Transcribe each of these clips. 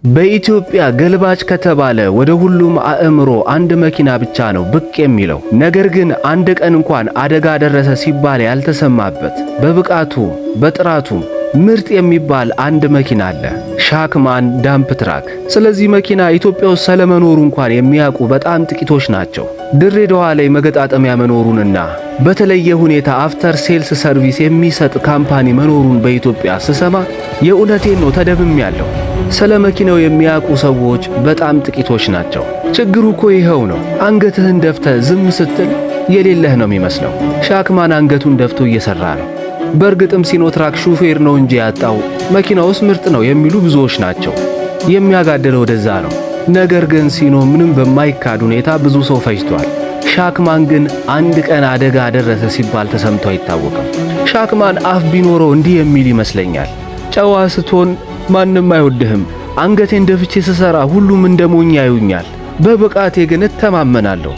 በኢትዮጵያ ገልባጭ ከተባለ ወደ ሁሉም አእምሮ አንድ መኪና ብቻ ነው ብቅ የሚለው። ነገር ግን አንድ ቀን እንኳን አደጋ ደረሰ ሲባል ያልተሰማበት በብቃቱ በጥራቱ ምርጥ የሚባል አንድ መኪና አለ፣ ሻክማን ዳምፕ ትራክ። ስለዚህ መኪና ኢትዮጵያ ውስጥ ስለመኖሩ እንኳን የሚያውቁ በጣም ጥቂቶች ናቸው። ድሬዳዋ ላይ መገጣጠሚያ መኖሩንና በተለየ ሁኔታ አፍተር ሴልስ ሰርቪስ የሚሰጥ ካምፓኒ መኖሩን በኢትዮጵያ ስሰማ የእውነቴን ነው ተደምሜያለሁ። ስለ መኪናው የሚያውቁ ሰዎች በጣም ጥቂቶች ናቸው። ችግሩ እኮ ይኸው ነው። አንገትህን ደፍተህ ዝም ስትል የሌለህ ነው የሚመስለው። ሻክማን አንገቱን ደፍቶ እየሰራ ነው። በእርግጥም ሲኖትራክ ሹፌር ነው እንጂ ያጣው መኪናውስ ምርጥ ነው የሚሉ ብዙዎች ናቸው። የሚያጋድለው ወደዛ ነው። ነገር ግን ሲኖ ምንም በማይካድ ሁኔታ ብዙ ሰው ፈጅቷል። ሻክማን ግን አንድ ቀን አደጋ ደረሰ ሲባል ተሰምቶ አይታወቅም። ሻክማን አፍ ቢኖረው እንዲህ የሚል ይመስለኛል። ጨዋ ስትሆን ማንም አይወድህም። አንገቴን ደፍቼ ስሰራ ሁሉም እንደሞኝ ያዩኛል። በብቃቴ ግን እተማመናለሁ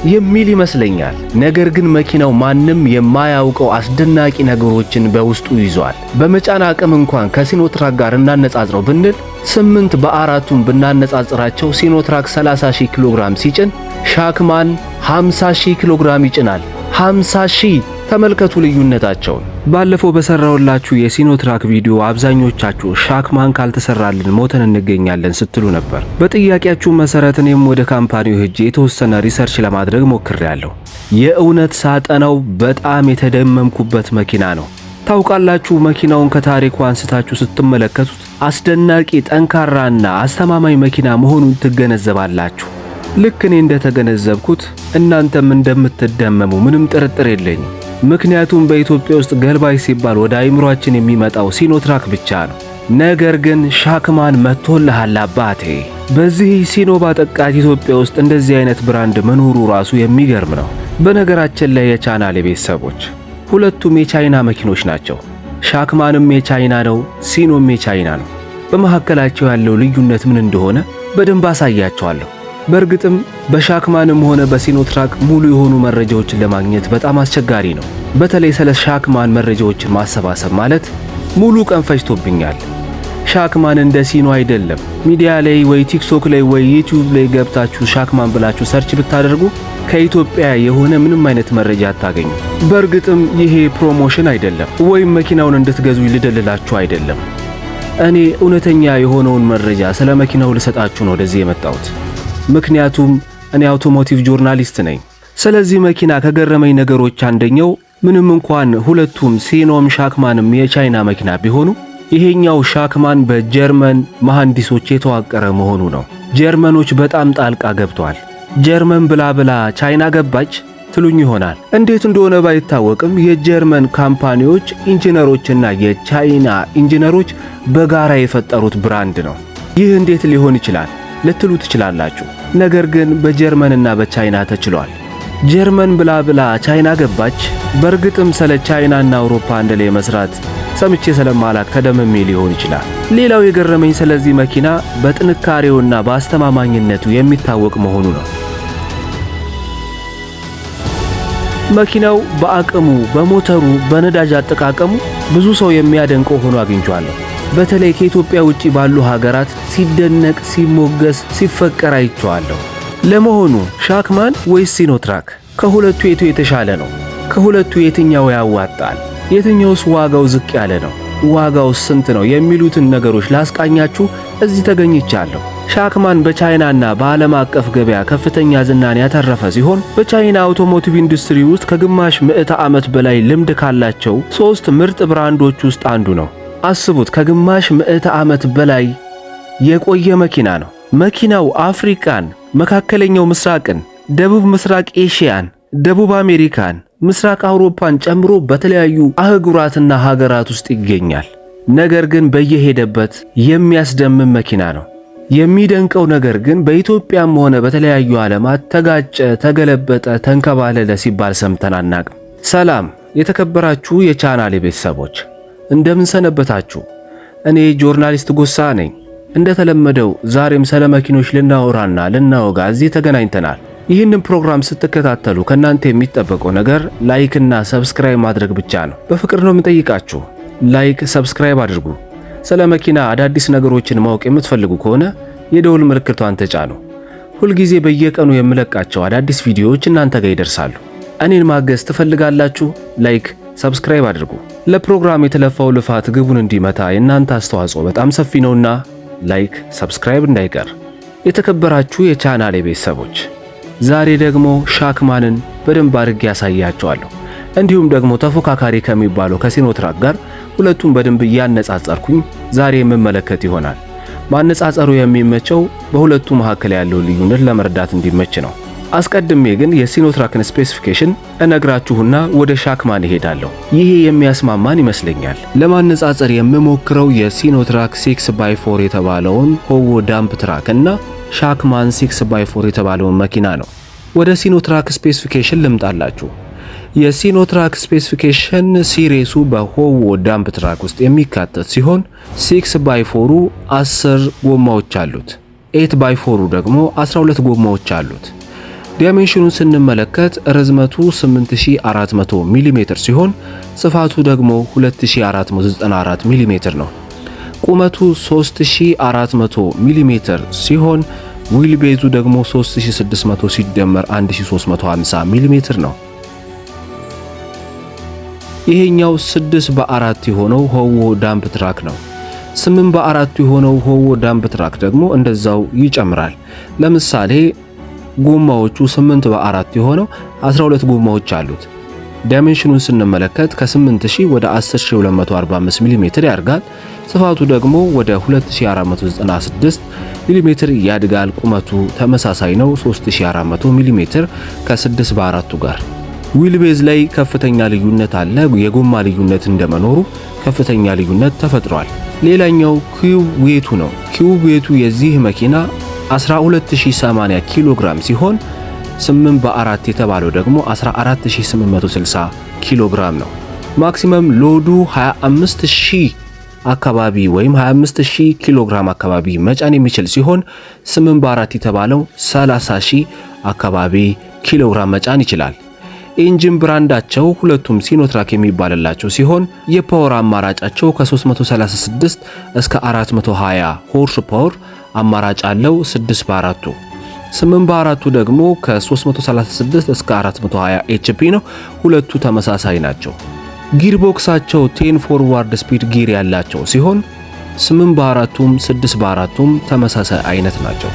የሚል ይመስለኛል። ነገር ግን መኪናው ማንም የማያውቀው አስደናቂ ነገሮችን በውስጡ ይዟል። በመጫን አቅም እንኳን ከሲኖትራክ ጋር እናነጻጽረው ብንል 8 በአራቱም ብናነጻጽራቸው ሲኖትራክ 30,000 ኪሎ ግራም ሲጭን ሻክማን 50,000 ኪሎ ግራም ይጭናል። 50,000! ተመልከቱ ልዩነታቸውን። ባለፈው በሰራውላችሁ የሲኖትራክ ቪዲዮ አብዛኞቻችሁ ሻክማን ካልተሰራልን ሞተን እንገኛለን ስትሉ ነበር። በጥያቄያችሁ መሰረት እኔም ወደ ካምፓኒው ሄጄ የተወሰነ ሪሰርች ለማድረግ ሞክሬያለሁ። የእውነት ሳጠናው በጣም የተደመምኩበት መኪና ነው። ታውቃላችሁ፣ መኪናውን ከታሪኩ አንስታችሁ ስትመለከቱት አስደናቂ ጠንካራና አስተማማኝ መኪና መሆኑን ትገነዘባላችሁ። ልክ እኔ እንደተገነዘብኩት እናንተም እንደምትደመሙ ምንም ጥርጥር የለኝም። ምክንያቱም በኢትዮጵያ ውስጥ ገልባጭ ሲባል ወደ አይምሯችን የሚመጣው ሲኖትራክ ብቻ ነው። ነገር ግን ሻክማን መጥቶልሃል አባቴ። በዚህ ሲኖ ባጠቃት ኢትዮጵያ ውስጥ እንደዚህ አይነት ብራንድ መኖሩ ራሱ የሚገርም ነው። በነገራችን ላይ የቻናሌ ቤተሰቦች ሁለቱም የቻይና መኪኖች ናቸው። ሻክማንም የቻይና ነው፣ ሲኖም የቻይና ነው። በመካከላቸው ያለው ልዩነት ምን እንደሆነ በደንብ አሳያቸዋለሁ። በእርግጥም በሻክማንም ሆነ በሲኖትራክ ሙሉ የሆኑ መረጃዎችን ለማግኘት በጣም አስቸጋሪ ነው። በተለይ ስለ ሻክማን መረጃዎችን ማሰባሰብ ማለት ሙሉ ቀን ፈጅቶብኛል። ሻክማን እንደ ሲኖ አይደለም። ሚዲያ ላይ ወይ ቲክቶክ ላይ ወይ ዩቲዩብ ላይ ገብታችሁ ሻክማን ብላችሁ ሰርች ብታደርጉ ከኢትዮጵያ የሆነ ምንም አይነት መረጃ አታገኙ። በእርግጥም ይሄ ፕሮሞሽን አይደለም ወይም መኪናውን እንድትገዙ ልደልላችሁ አይደለም። እኔ እውነተኛ የሆነውን መረጃ ስለ መኪናው ልሰጣችሁ ነው ወደዚህ የመጣሁት። ምክንያቱም እኔ አውቶሞቲቭ ጆርናሊስት ነኝ። ስለዚህ መኪና ከገረመኝ ነገሮች አንደኛው ምንም እንኳን ሁለቱም ሲኖም ሻክማንም የቻይና መኪና ቢሆኑ ይሄኛው ሻክማን በጀርመን መሐንዲሶች የተዋቀረ መሆኑ ነው። ጀርመኖች በጣም ጣልቃ ገብተዋል። ጀርመን ብላ ብላ ቻይና ገባች ትሉኝ ይሆናል። እንዴት እንደሆነ ባይታወቅም የጀርመን ካምፓኒዎች ኢንጂነሮችና የቻይና ኢንጂነሮች በጋራ የፈጠሩት ብራንድ ነው። ይህ እንዴት ሊሆን ይችላል ልትሉ ትችላላችሁ። ነገር ግን በጀርመንና በቻይና ተችሏል። ጀርመን ብላ ብላ ቻይና ገባች። በእርግጥም ስለ ቻይናና አውሮፓ አንድ ላይ መስራት ሰምቼ ስለማላክ ተደምሜ ሊሆን ይችላል። ሌላው የገረመኝ ስለዚህ መኪና በጥንካሬውና በአስተማማኝነቱ የሚታወቅ መሆኑ ነው። መኪናው በአቅሙ፣ በሞተሩ፣ በነዳጅ አጠቃቀሙ ብዙ ሰው የሚያደንቀው ሆኖ አግኝቼዋለሁ። በተለይ ከኢትዮጵያ ውጪ ባሉ ሀገራት ሲደነቅ፣ ሲሞገስ፣ ሲፈቀር አይቼዋለሁ። ለመሆኑ ሻክማን ወይስ ሲኖትራክ? ከሁለቱ የቱ የተሻለ ነው? ከሁለቱ የትኛው ያዋጣል? የትኛውስ ዋጋው ዝቅ ያለ ነው? ዋጋውስ ስንት ነው? የሚሉትን ነገሮች ላስቃኛችሁ እዚህ ተገኝቻለሁ። ሻክማን በቻይናና በዓለም አቀፍ ገበያ ከፍተኛ ዝናን ያተረፈ ሲሆን በቻይና አውቶሞቲቭ ኢንዱስትሪ ውስጥ ከግማሽ ምዕተ ዓመት በላይ ልምድ ካላቸው 3 ምርጥ ብራንዶች ውስጥ አንዱ ነው። አስቡት፣ ከግማሽ ምዕተ ዓመት በላይ የቆየ መኪና ነው። መኪናው አፍሪካን፣ መካከለኛው ምስራቅን፣ ደቡብ ምስራቅ ኤሽያን፣ ደቡብ አሜሪካን፣ ምስራቅ አውሮፓን ጨምሮ በተለያዩ አህጉራትና ሀገራት ውስጥ ይገኛል። ነገር ግን በየሄደበት የሚያስደምም መኪና ነው። የሚደንቀው ነገር ግን በኢትዮጵያም ሆነ በተለያዩ ዓለማት ተጋጨ፣ ተገለበጠ፣ ተንከባለለ ሲባል ሰምተን አናቅም። ሰላም የተከበራችሁ የቻናሌ ቤተሰቦች እንደምን ሰነበታችሁ? እኔ ጆርናሊስት ጎሳ ነኝ። እንደተለመደው ዛሬም ስለ መኪኖች ልናወራና ልናወጋ እዚህ ተገናኝተናል። ይህንን ፕሮግራም ስትከታተሉ ከናንተ የሚጠበቀው ነገር ላይክ እና ሰብስክራይብ ማድረግ ብቻ ነው። በፍቅር ነው የምጠይቃችሁ። ላይክ፣ ሰብስክራይብ አድርጉ። ስለ መኪና አዳዲስ ነገሮችን ማወቅ የምትፈልጉ ከሆነ የደውል ምልክቷን ተጫኑ። ሁልጊዜ በየቀኑ የምለቃቸው አዳዲስ ቪዲዮዎች እናንተ ጋር ይደርሳሉ። እኔን ማገዝ ትፈልጋላችሁ? ላይክ፣ ሰብስክራይብ አድርጉ። ለፕሮግራም የተለፋው ልፋት ግቡን እንዲመታ የእናንተ አስተዋጽኦ በጣም ሰፊ ነውና ላይክ፣ ሰብስክራይብ እንዳይቀር። የተከበራችሁ የቻናሌ ቤተሰቦች ዛሬ ደግሞ ሻክማንን በደንብ አድርጌ ያሳያቸዋለሁ። እንዲሁም ደግሞ ተፎካካሪ ከሚባለው ከሲኖትራክ ጋር ሁለቱም በደንብ እያነጻጸርኩኝ ዛሬ የምመለከት ይሆናል። ማነጻጸሩ የሚመቸው በሁለቱ መካከል ያለው ልዩነት ለመረዳት እንዲመች ነው። አስቀድሜ ግን የሲኖትራክን ስፔሲፊኬሽን እነግራችሁና ወደ ሻክማን እሄዳለሁ። ይሄ የሚያስማማን ይመስለኛል። ለማነጻጸር የምሞክረው የሲኖትራክ 6x4 የተባለውን ሆዎ ዳምፕ ትራክ እና ሻክማን 6x4 የተባለውን መኪና ነው። ወደ ሲኖትራክ ስፔሲፊኬሽን ልምጣላችሁ። የሲኖትራክ ስፔሲፊኬሽን ሲሪሱ በሆዎ ዳምፕ ትራክ ውስጥ የሚካተት ሲሆን 6x4ሩ 10 ጎማዎች አሉት፣ 8x4ሩ ደግሞ 12 ጎማዎች አሉት። ዳይሜንሽኑን ስንመለከት ርዝመቱ 8400 ሚሜ ሲሆን ስፋቱ ደግሞ 2494 ሚሜ ነው። ቁመቱ 3400 ሚሜ ሲሆን ዊል ቤዙ ደግሞ 3600 ሲደመር 1350 ሚሜ ነው። ይሄኛው 6x4 የሆነው ሆዎ ዳምፕ ትራክ ነው። 8x4 የሆነው ሆዎ ዳምፕ ትራክ ደግሞ እንደዛው ይጨምራል። ለምሳሌ ጎማዎቹ 8x4 የሆነው 12 ጎማዎች አሉት። ዳይሜንሽኑን ስንመለከት ከ8000 ወደ 10245 ሚሜ ያድጋል። ስፋቱ ደግሞ ወደ 2496 ሚሜ ያድጋል። ቁመቱ ተመሳሳይ ነው 3400 ሚሜ ከ6x4 ጋር። ዊል ቤዝ ላይ ከፍተኛ ልዩነት አለ። የጎማ ልዩነት እንደመኖሩ ከፍተኛ ልዩነት ተፈጥሯል። ሌላኛው ኪዩብ ዌቱ ነው። ኪዩብ ዌቱ የዚህ መኪና 12080 ኪሎ ግራም ሲሆን 8x4 የተባለው ደግሞ 14860 ኪሎ ግራም ነው። ማክሲመም ሎዱ 25000 አካባቢ ወይም 25000 ኪሎ ግራም አካባቢ መጫን የሚችል ሲሆን 8x4 የተባለው 30000 አካባቢ ኪሎ ግራም መጫን ይችላል። ኢንጂን ብራንዳቸው ሁለቱም ሲኖትራክ የሚባልላቸው ሲሆን የፓወር አማራጫቸው ከ336 እስከ 420 ሆርስ ፓወር አማራጭ አለው 6x4ቱ። 8x4ቱ ደግሞ ከ336 እስከ 420 ኤችፒ ነው። ሁለቱ ተመሳሳይ ናቸው። ጊርቦክሳቸው 10 ፎርዋርድ ስፒድ ጊር ያላቸው ሲሆን 8x4ቱም 6x4ቱም ተመሳሳይ አይነት ናቸው።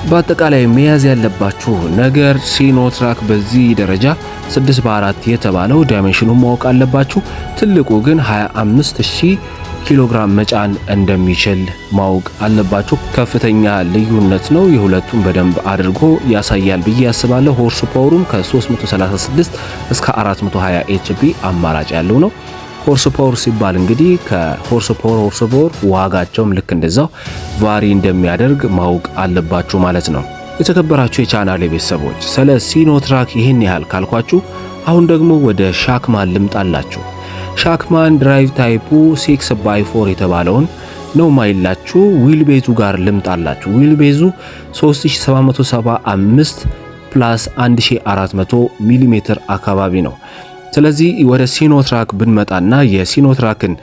በአጠቃላይ መያዝ ያለባችሁ ነገር ሲኖትራክ በዚህ ደረጃ 6x4 የተባለው ዳይሜንሽኑን ማወቅ አለባችሁ። ትልቁ ግን 25000 ኪሎ ግራም መጫን እንደሚችል ማወቅ አለባችሁ። ከፍተኛ ልዩነት ነው። የሁለቱም በደንብ አድርጎ ያሳያል ብዬ ያስባለሁ። ሆርስ ፓወሩም ከ336 እስከ 420 ኤችፒ አማራጭ ያለው ነው። ሆርስ ፓወር ሲባል እንግዲህ ከሆርስ ፓወር ዋጋቸውም ልክ እንደዛው ቫሪ እንደሚያደርግ ማወቅ አለባችሁ ማለት ነው። የተከበራችሁ የቻናሌ ቤተሰቦች ስለ ሲኖትራክ ይህን ያህል ካልኳችሁ አሁን ደግሞ ወደ ሻክማን ልምጣላችሁ። ሻክማን ድራይቭ ታይፑ 6x4 የተባለውን ነው ማይላችሁ። ዊል ቤዙ ጋር ልምጣላችሁ። ዊል ቤዙ 3775 ፕላስ 1400 ሚሜ አካባቢ ነው። ስለዚህ ወደ ሲኖትራክ ብንመጣና የሲኖትራክን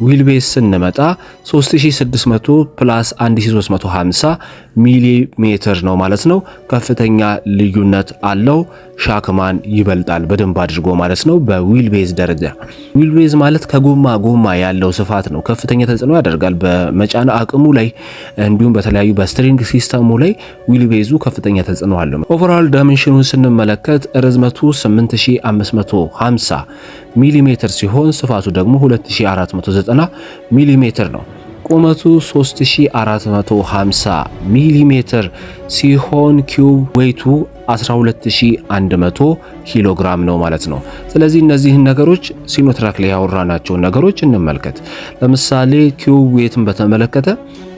ዊል ቤዝ ስንመጣ 3600 ፕላስ 1350 ሚሊ ሜትር ነው ማለት ነው። ከፍተኛ ልዩነት አለው። ሻክማን ይበልጣል በደንብ አድርጎ ማለት ነው በዊል ቤዝ ደረጃ። ዊል ቤዝ ማለት ከጎማ ጎማ ያለው ስፋት ነው። ከፍተኛ ተጽዕኖ ያደርጋል በመጫን አቅሙ ላይ እንዲሁም በተለያዩ በስትሪንግ ሲስተሙ ላይ ዊል ቤዙ ከፍተኛ ተጽዕኖ አለው። ኦቨርኦል ዳይሜንሽኑን ስንመለከት ርዝመቱ 8550 ሚሊ ሜትር ሲሆን ስፋቱ ደግሞ 2490 ሚሊ ሜትር ነው። ቁመቱ 3450 ሚሊ ሜትር ሲሆን ኪዩብ ዌይቱ 12100 ኪሎ ግራም ነው ማለት ነው። ስለዚህ እነዚህን ነገሮች ሲኖትራክ ላይ ያወራናቸውን ነገሮች እንመልከት። ለምሳሌ ኪዩብ ዌይትን በተመለከተ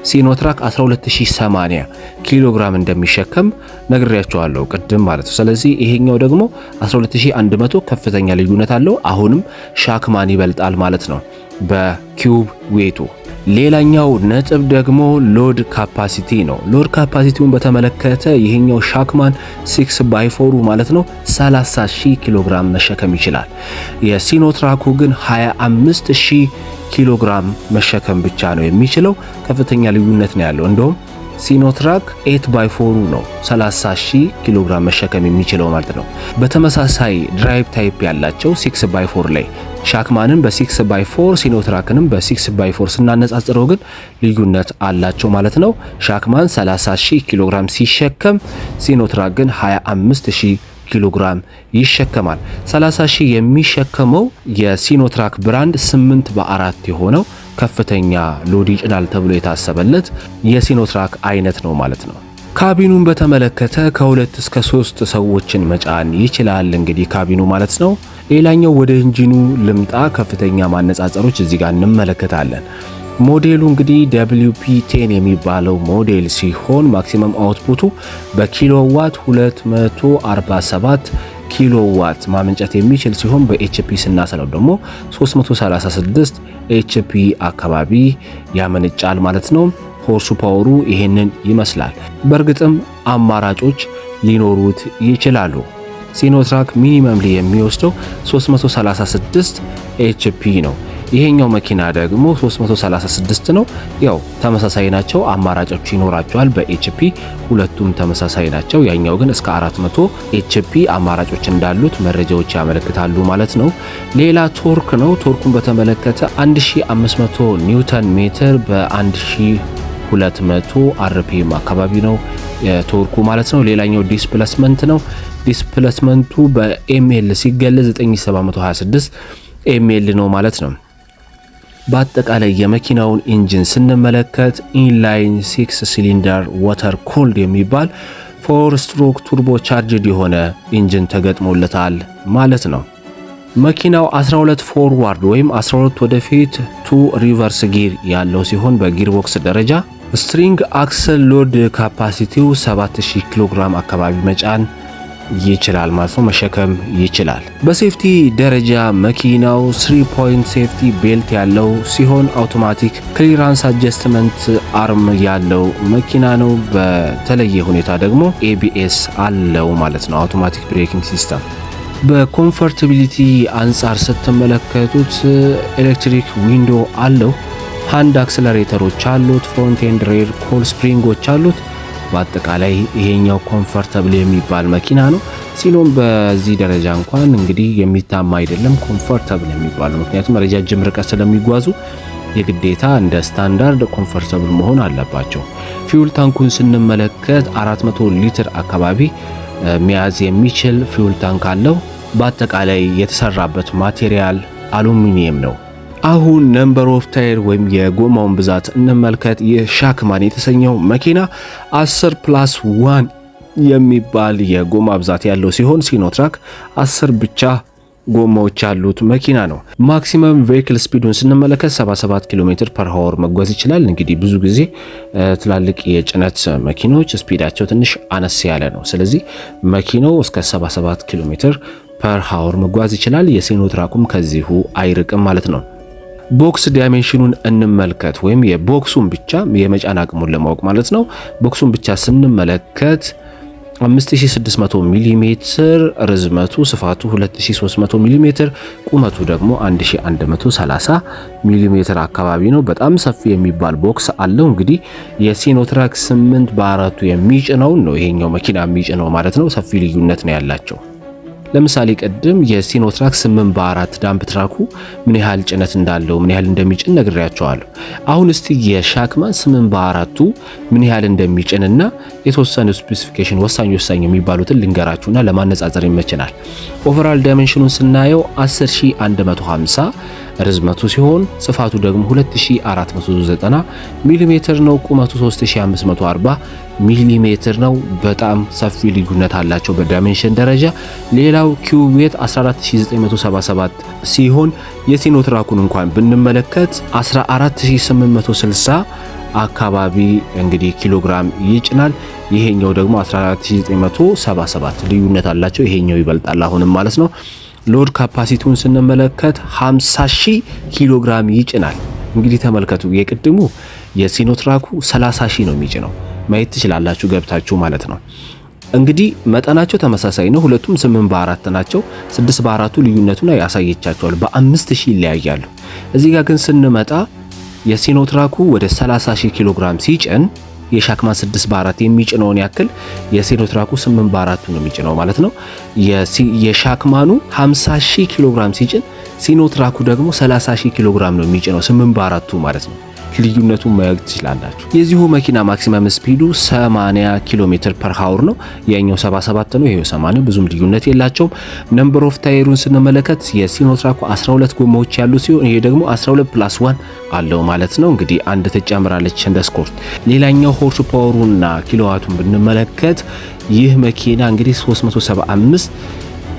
ሲኖትራክ 12080 ኪሎ ግራም እንደሚሸከም ነግሬያቸዋለሁ ቅድም ማለት ነው። ስለዚህ ይሄኛው ደግሞ 12100 ከፍተኛ ልዩነት አለው። አሁንም ሻክማን ይበልጣል ማለት ነው በኪዩብ ዌይቱ። ሌላኛው ነጥብ ደግሞ ሎድ ካፓሲቲ ነው። ሎድ ካፓሲቲውን በተመለከተ ይሄኛው ሻክማን 6x4 ማለት ነው 30000 ኪሎ ግራም መሸከም ይችላል። የሲኖትራኩ ግን 25000 ኪሎ ግራም መሸከም ብቻ ነው የሚችለው። ከፍተኛ ልዩነት ነው ያለው። እንደውም ሲኖትራክ 8x4 ነው 30000 ኪሎ ግራም መሸከም የሚችለው ማለት ነው። በተመሳሳይ ድራይቭ ታይፕ ያላቸው 6x4 ላይ ሻክማንን በ6x4 ሲኖትራክንም በ6x4 ስናነጻጽረው ግን ልዩነት አላቸው ማለት ነው። ሻክማን 30000 ኪሎ ግራም ሲሸከም ሲኖትራክ ግን 25000 ኪሎ ግራም ይሸከማል። 30000 የሚሸከመው የሲኖትራክ ብራንድ 8x4 የሆነው ከፍተኛ ሎድ ይጭናል ተብሎ የታሰበለት የሲኖትራክ አይነት ነው ማለት ነው። ካቢኑን በተመለከተ ከ2 እስከ 3 ሰዎችን መጫን ይችላል እንግዲህ ካቢኑ ማለት ነው። ሌላኛው ወደ ኢንጂኑ ልምጣ። ከፍተኛ ማነጻጸሮች እዚህ ጋር እንመለከታለን። ሞዴሉ እንግዲህ WP10 የሚባለው ሞዴል ሲሆን ማክሲመም አውትፑቱ በኪሎዋት 247 ኪሎዋት ማመንጨት የሚችል ሲሆን በኤችፒ ስናሰለው ደግሞ 336 ኤችፒ አካባቢ ያመነጫል ማለት ነው። ሆርሱ ፓወሩ ይሄንን ይመስላል። በእርግጥም አማራጮች ሊኖሩት ይችላሉ። ሲኖትራክ ሚኒመምሊ የሚወስደው 336 ኤችፒ ነው። ይሄኛው መኪና ደግሞ 336 ነው። ያው ተመሳሳይ ናቸው፣ አማራጮች ይኖራቸዋል በኤችፒ ሁለቱም ተመሳሳይ ናቸው። ያኛው ግን እስከ 400 ኤችፒ አማራጮች እንዳሉት መረጃዎች ያመለክታሉ ማለት ነው። ሌላ ቶርክ ነው። ቶርኩን በተመለከተ 1500 ኒውተን ሜትር በ1200 አርፒኤም አካባቢ ነው ቶርኩ ማለት ነው። ሌላኛው ዲስፕሌስመንት ነው። ዲስፕሌስመንቱ በኤምኤል ሲገለጽ 9726 ኤምኤል ነው ማለት ነው። በአጠቃላይ የመኪናውን ኢንጂን ስንመለከት ኢንላይን 6 ሲሊንደር ዋተር ኮልድ የሚባል 4 ስትሮክ ቱርቦ ቻርጅድ የሆነ ኢንጂን ተገጥሞለታል ማለት ነው። መኪናው 12 ፎርዋርድ ወይም 12 ወደፊት 2 ሪቨርስ ጊር ያለው ሲሆን በጊርቦክስ ደረጃ ስትሪንግ አክሰል ሎድ ካፓሲቲው 7000 ኪሎ ግራም አካባቢ መጫን ይችላል ማለት ነው፣ መሸከም ይችላል። በሴፍቲ ደረጃ መኪናው 3 ፖይንት ሴፍቲ ቤልት ያለው ሲሆን አውቶማቲክ ክሊራንስ አጀስትመንት አርም ያለው መኪና ነው። በተለየ ሁኔታ ደግሞ ኤቢኤስ አለው ማለት ነው፣ አውቶማቲክ ብሬኪንግ ሲስተም። በኮምፎርታቢሊቲ አንጻር ስትመለከቱት ኤሌክትሪክ ዊንዶ አለው፣ ሃንድ አክሰለሬተሮች አሉት፣ ፍሮንት ኤንድ ሬር ኮል ስፕሪንጎች አሉት። በአጠቃላይ ይሄኛው ኮምፎርታብል የሚባል መኪና ነው። ሲኖም በዚህ ደረጃ እንኳን እንግዲህ የሚታማ አይደለም ኮምፎርታብል የሚባል፣ ምክንያቱም ረጃጅም ርቀት ስለሚጓዙ የግዴታ እንደ ስታንዳርድ ኮምፎርታብል መሆን አለባቸው። ፊውል ታንኩን ስንመለከት 400 ሊትር አካባቢ መያዝ የሚችል ፊውል ታንክ አለው። በአጠቃላይ የተሰራበት ማቴሪያል አሉሚኒየም ነው። አሁን ነምበር ኦፍ ታየር ወይም የጎማውን ብዛት እንመልከት። የሻክማን የተሰኘው መኪና 10+1 የሚባል የጎማ ብዛት ያለው ሲሆን ሲኖትራክ 10 ብቻ ጎማዎች ያሉት መኪና ነው። ማክሲመም ቬሂክል ስፒዱን ስንመለከት 77 ኪሎ ሜትር ፐር ሃወር መጓዝ ይችላል። እንግዲህ ብዙ ጊዜ ትላልቅ የጭነት መኪኖች ስፒዳቸው ትንሽ አነስ ያለ ነው። ስለዚህ መኪናው እስከ 77 ኪሎ ሜትር ፐር ሃወር መጓዝ ይችላል። የሲኖትራኩም ከዚሁ አይርቅም ማለት ነው። ቦክስ ዳይሜንሽኑን እንመልከት፣ ወይም የቦክሱን ብቻ የመጫን አቅሙን ለማወቅ ማለት ነው። ቦክሱን ብቻ ስንመለከት 5600 ሚሊ ሜትር ርዝመቱ፣ ስፋቱ 2300 ሚሊ ሜትር፣ ቁመቱ ደግሞ 1130 ሚሊ ሜትር አካባቢ ነው። በጣም ሰፊ የሚባል ቦክስ አለው። እንግዲህ የሲኖትራክ 8x4 የሚጭነው ነው ይሄኛው መኪና የሚጭነው ማለት ነው። ሰፊ ልዩነት ነው ያላቸው። ለምሳሌ ቀደም የሲኖትራክ 8x4 ዳምፕ ትራኩ ምን ያህል ጭነት እንዳለው ምን ያህል እንደሚጭን ነግሬያቸዋለሁ። አሁን እስቲ የሻክማን 8x4ቱ ምን ያህል እንደሚጭንና የተወሰኑ ስፔሲፊኬሽን ወሳኝ የሚባሉትን ልንገራችሁና ለማነጻጸር ይመችናል። ኦቨራል ዳይሜንሽኑን ስናየው 10150 ርዝመቱ ሲሆን ስፋቱ ደግሞ 2490 ሚሊ ሜትር ነው። ቁመቱ 3540 ሚሊ ሜትር ነው። በጣም ሰፊ ልዩነት አላቸው በዳይሜንሽን ደረጃ። ሌላው ኪዩቤት 14977 ሲሆን የሲኖትራኩን እንኳን ብንመለከት 14860 አካባቢ እንግዲህ ኪሎግራም ይጭናል። ይሄኛው ደግሞ 14977 ልዩነት አላቸው። ይሄኛው ይበልጣል አሁንም ማለት ነው። ሎድ ካፓሲቲውን ስንመለከት 50000 ኪሎግራም ይጭናል። እንግዲህ ተመልከቱ፣ የቅድሙ የሲኖትራኩ 30 ሺህ ነው የሚጭነው። ማየት ትችላላችሁ ገብታችሁ ማለት ነው። እንግዲህ መጠናቸው ተመሳሳይ ነው። ሁለቱም 8 በ4 ናቸው። 6 በ4ቱ ልዩነቱን ያሳየቻቸዋል። በ5000 ይለያያሉ። እዚህ ጋር ግን ስንመጣ የሲኖትራኩ ወደ 30,000 ኪሎ ግራም ሲጭን የሻክማን 6 በ4 የሚጭነውን ያክል የሲኖትራኩ 8 በ4 ነው የሚጭነው ማለት ነው። የሻክማኑ 50,000 ኪሎ ግራም ሲጭን ሲኖትራኩ ደግሞ 30,000 ኪሎ ግራም ነው የሚጭነው 8 በ4 ማለት ነው። ልዩነቱን ማየት ትችላላችሁ። የዚሁ መኪና ማክሲመም ስፒዱ 80 ኪሎ ሜትር ፐር ሃወር ነው። ያኛው 77 ነው፣ ይሄው 80፣ ብዙም ልዩነት የላቸውም። ነምበር ኦፍ ታየሩን ስንመለከት የሲኖትራኩ 12 ጎማዎች ያሉ ሲሆን ይሄ ደግሞ 12+1 አለው ማለት ነው። እንግዲህ አንድ ተጨምራለች እንደ ስኮርት። ሌላኛው ሆርስ ፓወሩና ኪሎዋቱን ብንመለከት ይህ መኪና እንግዲህ 375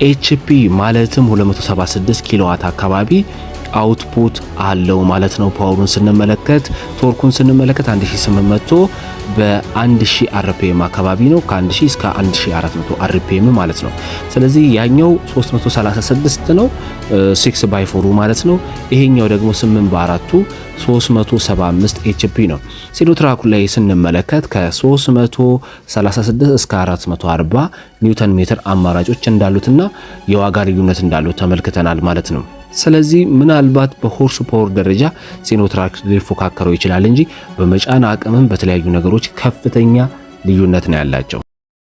ኤችፒ ማለትም 276 ኪሎዋት አካባቢ አውትፑት አለው ማለት ነው። ፓወሩን ስንመለከት ቶርኩን ስንመለከት 1800 በ1000 አርፒኤም አካባቢ ነው። ከ1000 እስከ 1400 አርፒኤም ማለት ነው። ስለዚህ ያኛው 336 ነው 6x4 ማለት ነው። ይሄኛው ደግሞ 8x4 375 ኤችፒ ነው። ሲኖትራኩ ላይ ስንመለከት ከ336 እስከ 440 ኒውተን ሜትር አማራጮች እንዳሉትና የዋጋ ልዩነት እንዳሉት ተመልክተናል ማለት ነው። ስለዚህ ምናልባት በሆርስ ፓወር ደረጃ ሲኖትራክ ሊፎካከረው ይችላል እንጂ በመጫን አቅምም በተለያዩ ነገሮች ከፍተኛ ልዩነት ነው ያላቸው።